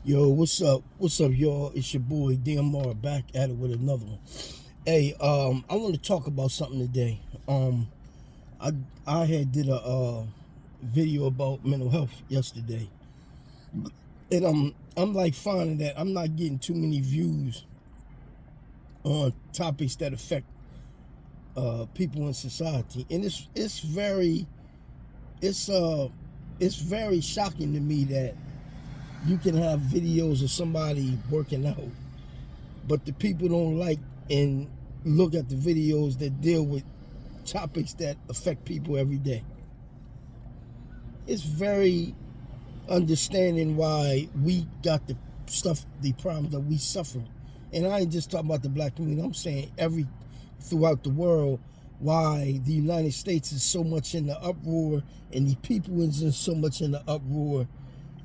Yo, what's up? What's up, y'all? It's your boy DMR back at it with another one. Hey, I want to talk about something today. I I had did a video about mental health yesterday, and I'm like finding that I'm not getting too many views on topics that affect people in society, and it's uh it's very shocking to me that you can have videos of somebody working out, but the people don't like and look at the videos that deal with topics that affect people every day. It's very understanding why we got the problems that we suffer. And I ain't just talking about the black community. I'm saying throughout the world, why the United States is so much in the uproar and the people is in so much in the uproar.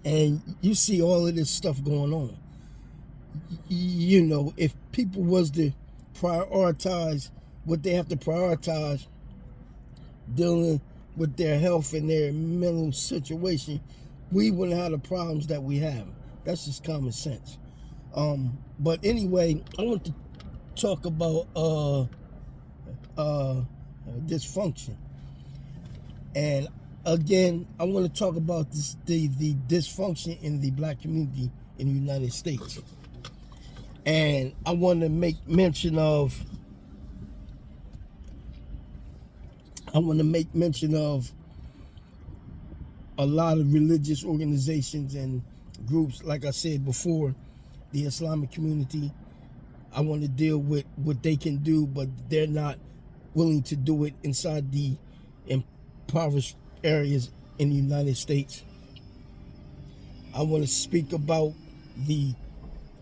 And you see all of this stuff going on. You know, if people was to prioritize what they have to prioritize dealing with their health and their mental situation, we wouldn't have the problems that we have. That's just common sense. But anyway, I want to talk about dysfunction. And again, I want to talk about the dysfunction in the black community in the United States. And I want to make mention of a lot of religious organizations and groups. Like I said before, the Islamic community. I want to deal with what they can do, but they're not willing to do it inside the impoverished areas in the United States. I want to speak about the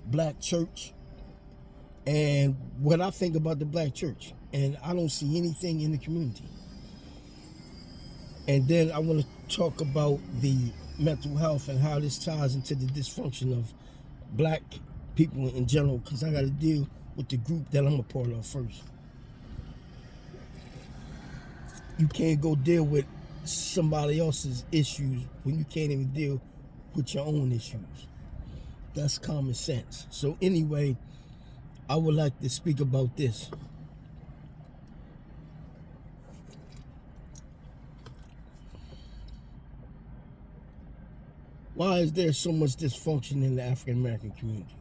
black church and what I think about the black church. And I don't see anything in the community. And then I want to talk about the mental health and how this ties into the dysfunction of black people in general, because I got to deal with the group that I'm a part of first. You can't go deal with somebody else's issues when you can't even deal with your own issues. That's common sense. So anyway, I would like to speak about this. Why is there so much dysfunction in the African American community?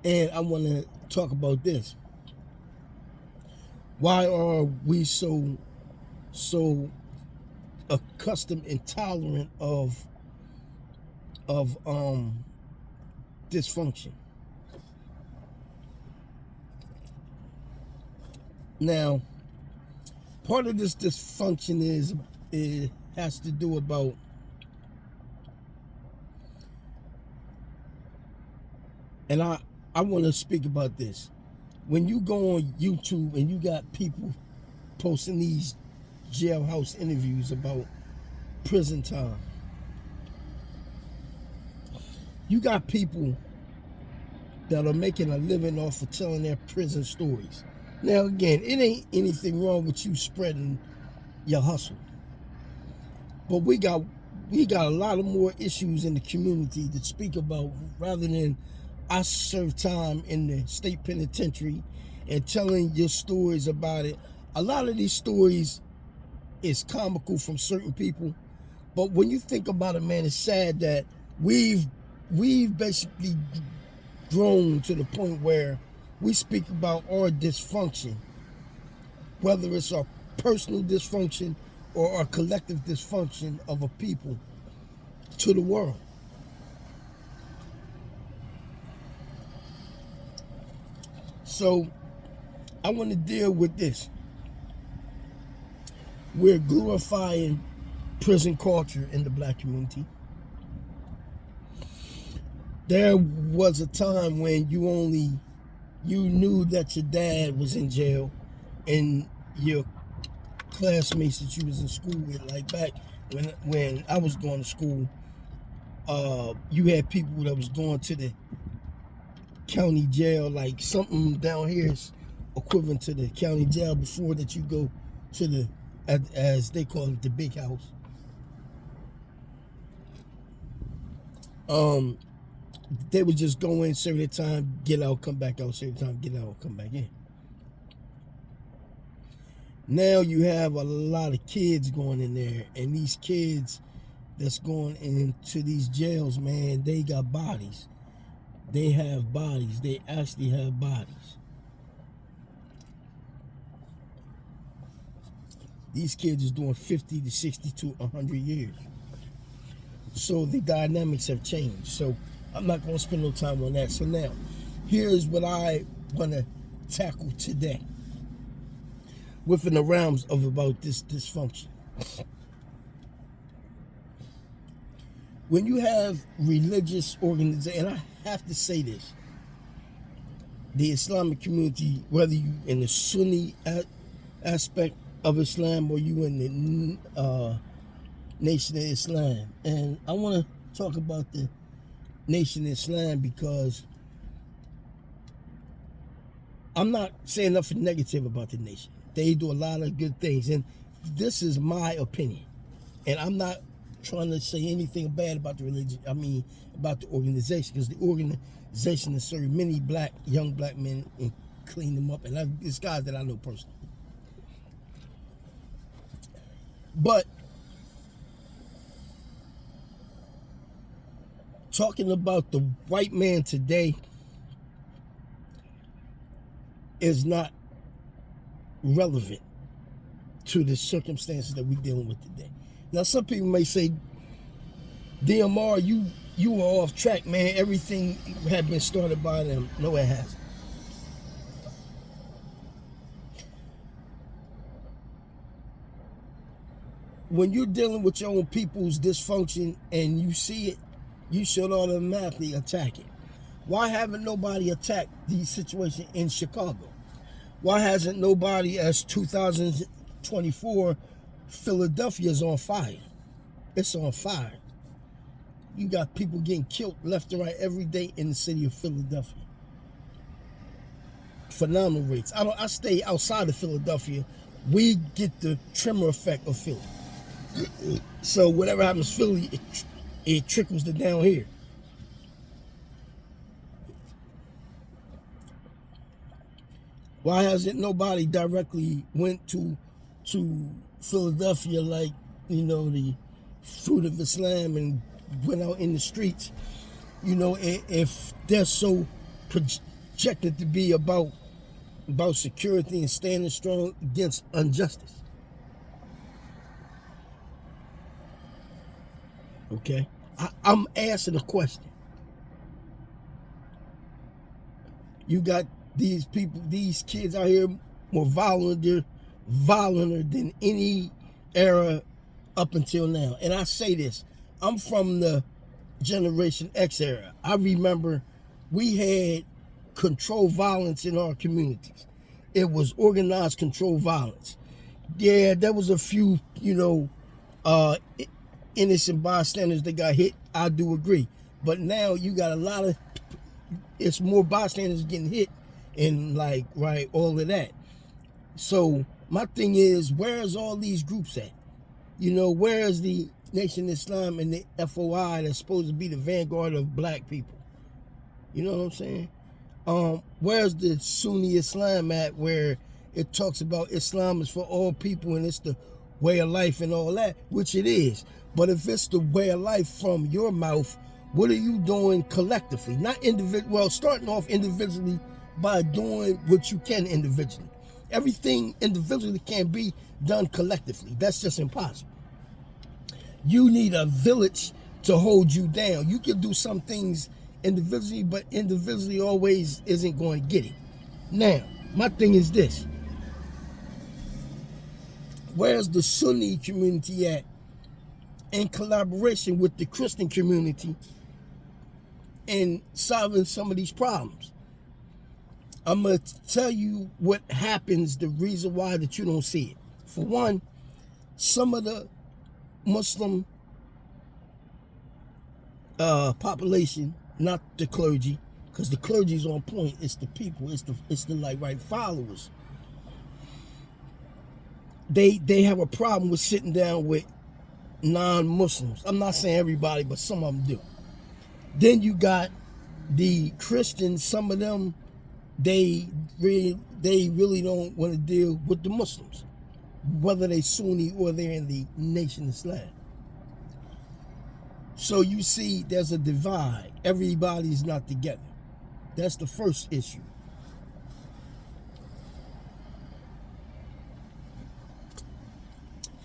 And I want to talk about this. Why are we so accustomed and tolerant of dysfunction? Now, part of this dysfunction it has to do about and I want to speak about this. When you go on YouTube and you got people posting these jailhouse interviews about prison time, you got people that are making a living off of telling their prison stories. Now, again, it ain't anything wrong with you spreading your hustle, but we got a lot of more issues in the community to speak about rather than I serve time in the state penitentiary and telling your stories about it. A lot of these stories is comical from certain people, but when you think about it, man, it's sad that we've basically grown to the point where we speak about our dysfunction, whether it's our personal dysfunction or our collective dysfunction of a people, to the world. So I want to deal with this. We're glorifying prison culture in the black community. There was a time when you knew that your dad was in jail and your classmates that you was in school with, like back when I was going to school, you had people that was going to the county jail, like something down here is equivalent to the county jail before that you go to the, as they call it, the big house. they would just go in, serve their time, get out, come back out, serve their time, get out, come back in. Now you have a lot of kids going in there, and these kids that's going into these jails, man, they got bodies. They have bodies. They actually have bodies. These kids is doing 50 to 60 to 100 years. So the dynamics have changed. So I'm not going to spend no time on that. So now, here's what I want to tackle today within the realms of about this dysfunction. When you have religious organizations, and I have to say this, the Islamic community, whether you in the Sunni aspect of Islam or you in the Nation of Islam, and I want to talk about the Nation of Islam because I'm not saying nothing negative about the nation. They do a lot of good things, and this is my opinion, and I'm not trying to say anything bad about the religion. I mean, about the organization, because the organization has served many young black men and cleaned them up, and it's guys that I know personally. But talking about the white man today is not relevant to the circumstances that we're dealing with today. Now, some people may say, DMR, you were off track, man. Everything had been started by them. No, it hasn't. When you're dealing with your own people's dysfunction and you see it, you should automatically attack it. Why haven't nobody attacked the situation in Chicago? Why hasn't nobody, as 2024, Philadelphia is on fire? It's on fire. You got people getting killed left and right every day in the city of Philadelphia. Phenomenal rates. I stay outside of Philadelphia. We get the tremor effect of Philly. So whatever happens in Philly, it trickles to down here. Why hasn't nobody directly went to Philadelphia, like, you know, the Fruit of Islam, and went out in the streets? You know, if they're so projected to be about security and standing strong against injustice. Okay, I'm asking a question. You got these people, these kids out here more violent than any era up until now. And I say this, I'm from the Generation X era. I remember we had controlled violence in our communities. It was organized controlled violence. Yeah, there was a few, you know, innocent bystanders that got hit. I do agree. But now you got a lot of, it's more bystanders getting hit and like, right, all of that. So my thing is, where's all these groups at? You know, where's the Nation of Islam and the FOI that's supposed to be the vanguard of black people? You know what I'm saying? Where's the Sunni Islam at, where it talks about Islam is for all people and it's the way of life and all that, which it is. But if it's the way of life from your mouth, what are you doing collectively? Not individual. Well, starting off individually by doing what you can individually. Everything individually can't be done collectively. That's just impossible. You need a village to hold you down. You can do some things individually, but individually always isn't going to get it. Now, my thing is this. Where's the Sunni community at in collaboration with the Christian community in solving some of these problems? I'm going to tell you what happens, the reason why that you don't see it. For one, some of the Muslim population, not the clergy, because the clergy is on point. It's the people. It's the like right followers. They have a problem with sitting down with non-Muslims. I'm not saying everybody, but some of them do. Then you got The Christians, some of them, they really don't want to deal with the Muslims, whether they Sunni or they're in the Nation of Islam. So you see, there's a divide. Everybody's not together. That's the first issue.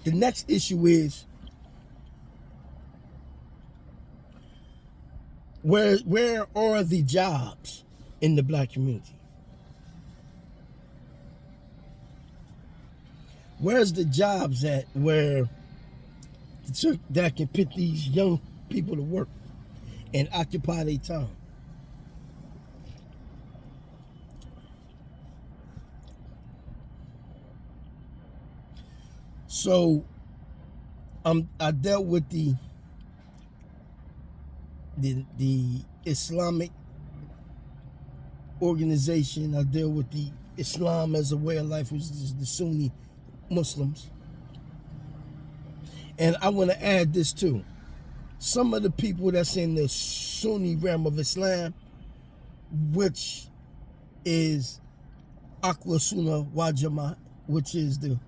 The next issue is where are the jobs in the black community? Where's the jobs at where that can put these young people to work and occupy their time? So I dealt with the Islamic organization. I deal with the Islam as a way of life, which is the Sunni Muslims. And I want to add this too. Some of the people that's in the Sunni realm of Islam, which is Ahl Sunnah wal Jama'at, which is the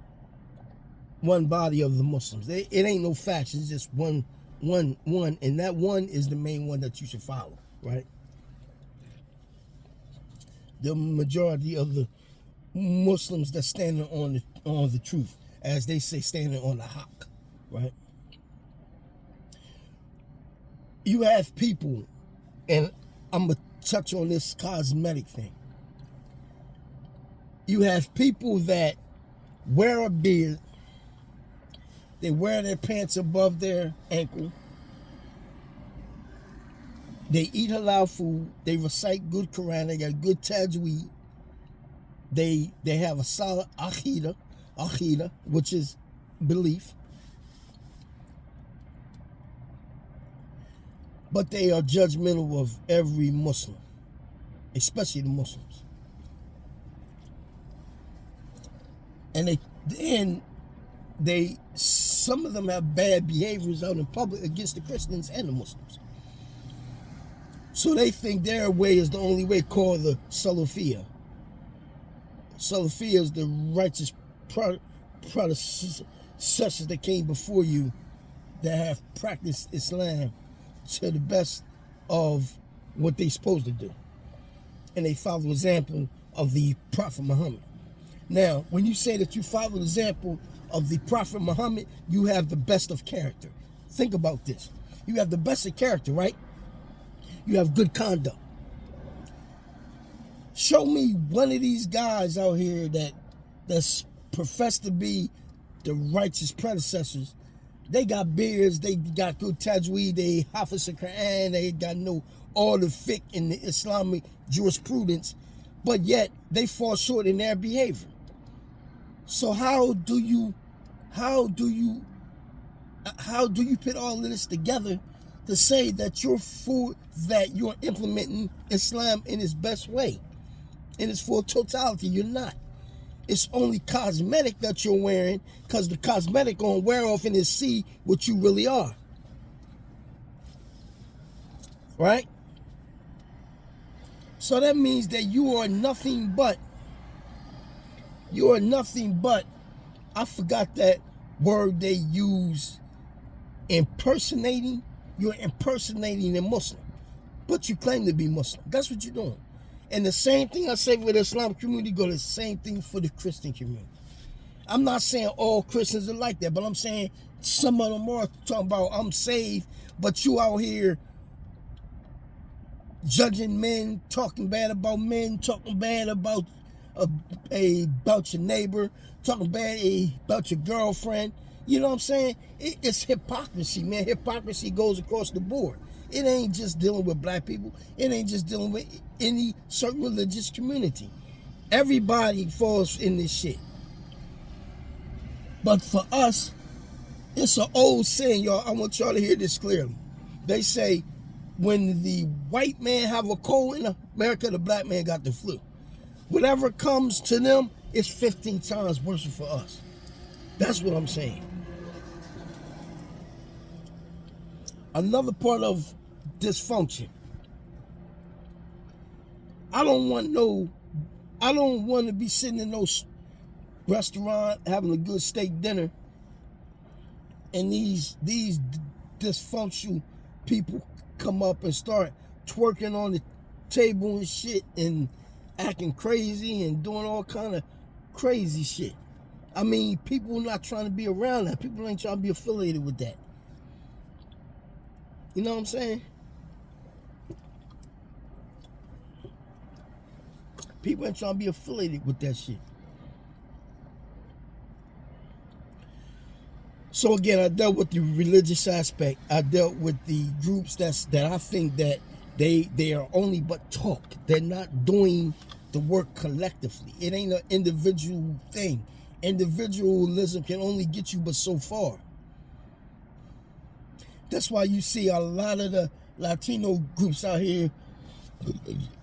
one body of the Muslims. It ain't no faction, it's just one, and that one is the main one that you should follow, right? The majority of the Muslims that's standing on the truth, as they say, standing on the haqq, right? You have people, and I'm gonna touch on this cosmetic thing. You have people that wear a beard, they wear their pants above their ankle, they eat halal food, they recite good Quran, they got good tajweed, they have a solid aqidah, which is belief, but they are judgmental of every Muslim, especially the Muslims. And some of them have bad behaviors out in public against the Christians and the Muslims. So they think their way is the only way, called the Salafiyah. Salafiyah is the righteous predecessors that came before you that have practiced Islam to the best of what they're supposed to do. And they follow the example of the Prophet Muhammad. Now, when you say that you follow the example of the Prophet Muhammad, you have the best of character. Think about this. You have the best of character, right? You have good conduct. Show me one of these guys out here that's professed to be the righteous predecessors. They got beards, they got good tajweed, they hafiz the Quran, they got all the fiqh in the Islamic jurisprudence, but yet they fall short in their behavior. So how do you put all of this together to say that you're implementing Islam in its best way, in its full totality? You're not. It's only cosmetic that you're wearing, because the cosmetic gonna wear off and see what you really are. Right? So that means that you are nothing but, I forgot that word they use, impersonating. You're impersonating a Muslim, but you claim to be Muslim. That's what you're doing. And the same thing I say for the Islam community, go the same thing for the Christian community. I'm not saying all Christians are like that, but I'm saying some of them are talking about, I'm saved, but you out here judging men, talking bad about men, talking bad about your neighbor, talking bad about your girlfriend. You know what I'm saying? It's hypocrisy, man. Hypocrisy goes across the board. It ain't just dealing with black people. It ain't just dealing with any certain religious community. Everybody falls in this shit. But for us, it's an old saying, y'all. I want y'all to hear this clearly. They say, when the white man have a cold in America, the black man got the flu. Whatever comes to them, it's 15 times worse for us. That's what I'm saying. Another part of dysfunction I don't want to be sitting in no restaurant having a good steak dinner, and these dysfunctional people come up and start twerking on the table and shit and acting crazy and doing all kind of crazy shit. I mean, people are not trying to be around that. People ain't trying to be affiliated with that. You know what I'm saying? People ain't trying to be affiliated with that shit. So again, I dealt with the religious aspect. I dealt with the groups that I think that they are only but talk. They're not doing the work collectively. It ain't an individual thing. Individualism can only get you but so far. That's why you see a lot of the Latino groups out here,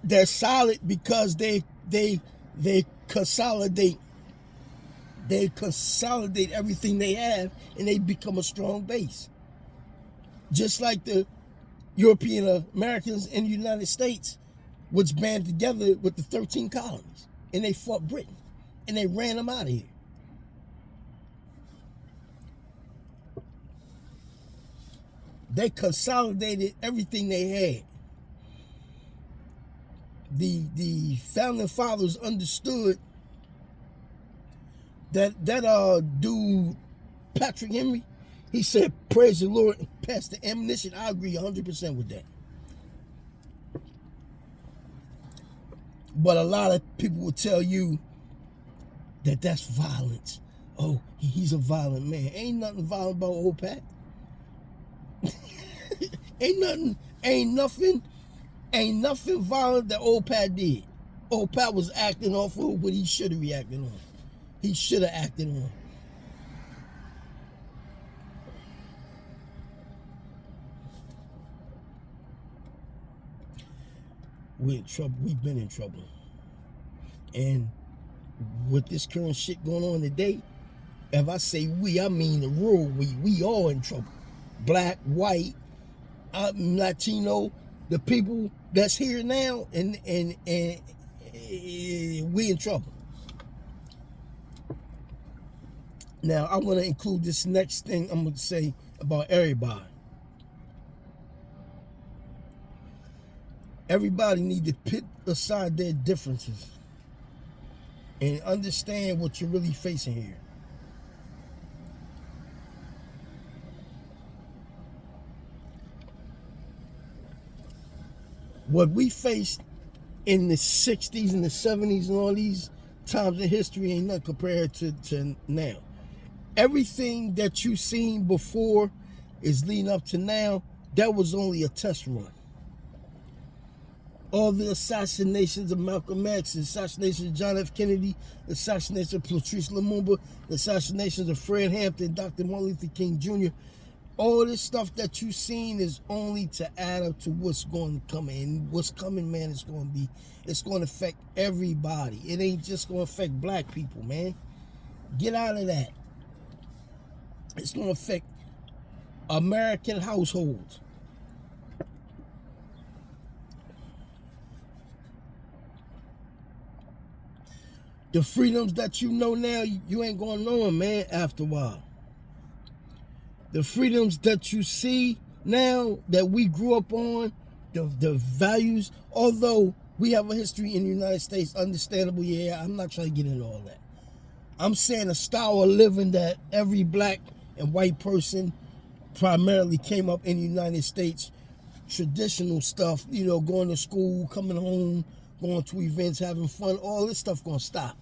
they're solid because they consolidate everything they have, and they become a strong base. Just like the European Americans in the United States, which band together with the 13 colonies, and they fought Britain, and they ran them out of here. They consolidated everything they had. The founding fathers understood that dude Patrick Henry, he said, "Praise the Lord and pass the ammunition." I agree 100% with that. But a lot of people will tell you that that's violence. Oh, he's a violent man. Ain't nothing violent about old Pat. Ain't nothing violent that old Pat did. Old Pat was acting off of what he should have reacted on. He should have acted on. We're in trouble. We've been in trouble. And with this current shit going on today, if I say we, I mean the rural we all in trouble. Black, white, Latino, the people that's here now, and we in trouble. Now, I want to include this next thing I'm going to say about everybody. Everybody need to put aside their differences and understand what you're really facing here. What we faced in the 60s and the 70s and all these times in history ain't nothing compared to now. Everything that you've seen before is leading up to now. That was only a test run. All the assassinations of Malcolm X, the assassinations of John F. Kennedy, the assassinations of Patrice Lumumba, the assassinations of Fred Hampton, Dr. Martin Luther King Jr., all this stuff that you've seen is only to add up to what's going to come. And what's coming, man, it's going to affect everybody. It ain't just going to affect black people, man. Get out of that. It's going to affect American households. The freedoms that you know now, you ain't going to know them, man, after a while. The freedoms that you see now that we grew up on, the values, although we have a history in the United States, understandable, yeah, I'm not trying to get into all that. I'm saying a style of living that every black and white person primarily came up in the United States, traditional stuff, you know, going to school, coming home, going to events, having fun, all this stuff gonna stop.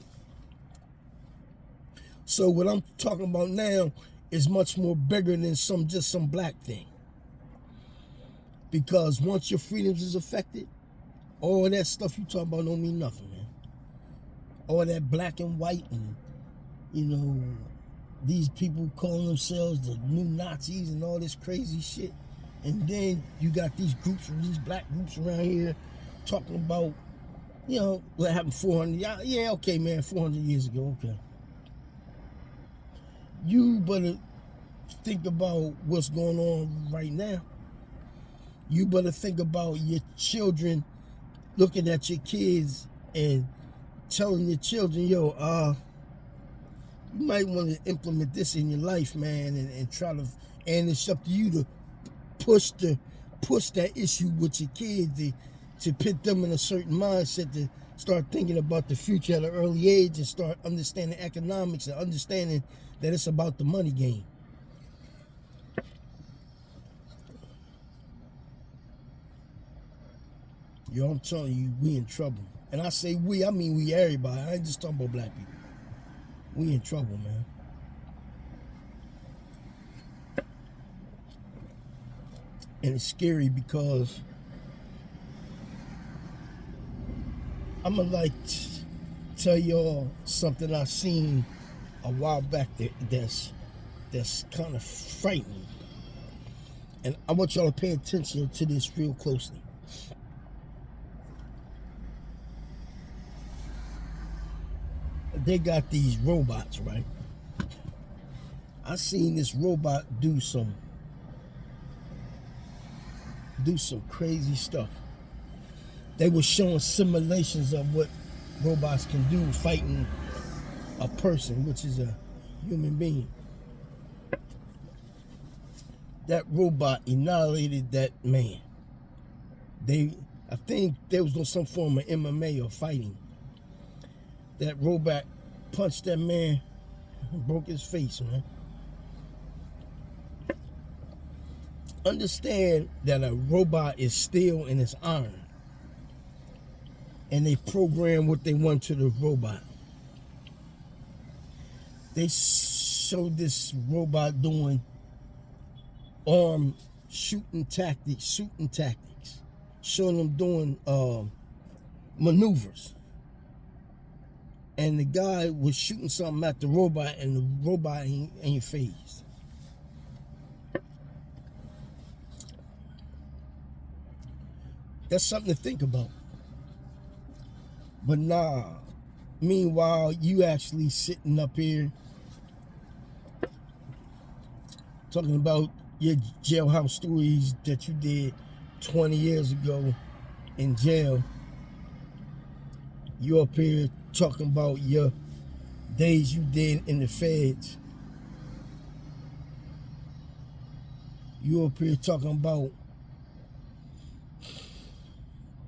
So what I'm talking about now is much more bigger than just some black thing. Because once your freedoms is affected, all that stuff you talking about don't mean nothing, man. All that black and white and, you know, these people calling themselves the new Nazis and all this crazy shit. And then you got these groups, these black groups around here talking about, you know, what happened 400 years. Yeah, okay, man, 400 years ago, okay. You better think about what's going on right now. You better think about your children looking at your kids and telling your children, yo, you might want to implement this in your life, man, and try to, and it's up to you to push that issue with your kids to put them in a certain mindset to start thinking about the future at an early age and start understanding economics and understanding that it's about the money game. Yo, I'm telling you, we in trouble. And I say we, I mean we, everybody. I ain't just talking about black people. We in trouble, man. And it's scary because I'm gonna tell y'all something I seen a while back that's kind of frightening. And I want y'all to pay attention to this real closely. They got these robots, right? I seen this robot do some crazy stuff. They were showing simulations of what robots can do fighting a person, which is a human being. That robot annihilated that man. I think there was some form of MMA or fighting. That robot punched that man and broke his face, man. Understand that a robot is steel and it's iron. And they program what they want to the robot. They showed this robot doing arm shooting tactics, showing them doing maneuvers. And the guy was shooting something at the robot, and the robot ain't phased. That's something to think about. But nah, meanwhile, you actually sitting up here talking about your jailhouse stories that you did 20 years ago in jail. You up here talking about your days you did in the feds. You up here talking about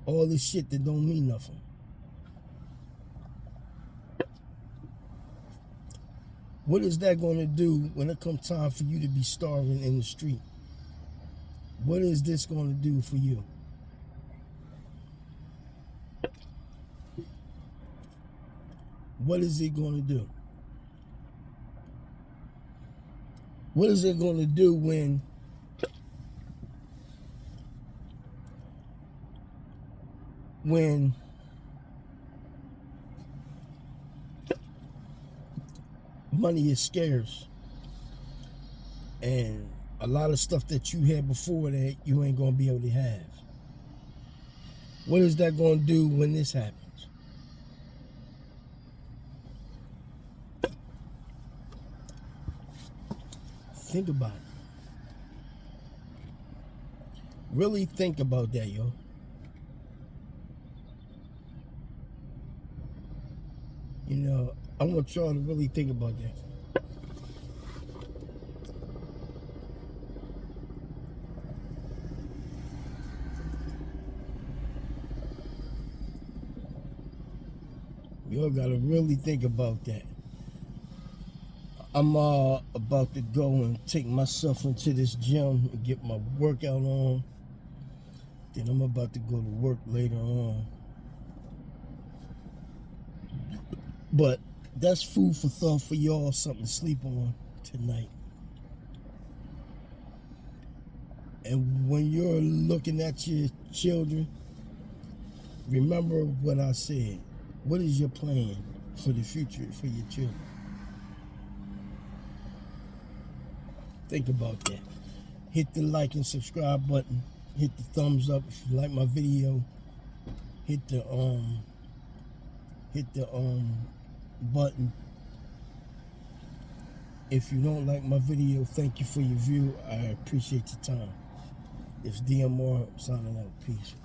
all this shit that don't mean nothing. What is that going to do when it comes time for you to be starving in the street? What is this going to do for you? What is it going to do? What is it going to do when money is scarce and a lot of stuff that you had before that you ain't going to be able to have? What is that going to do when this happens? Think about it. Really think about that, yo. You know, I want y'all to really think about that. Y'all gotta really think about that. I'm about to go and take myself into this gym and get my workout on. Then I'm about to go to work later on. But that's food for thought for y'all, something to sleep on tonight. And when you're looking at your children, remember what I said. What is your plan for the future for your children? Think about that. Hit the like and subscribe button. Hit the thumbs up if you like my video. Hit the button. If you don't like my video, thank you for your view. I appreciate your time. It's DMR signing out. Peace.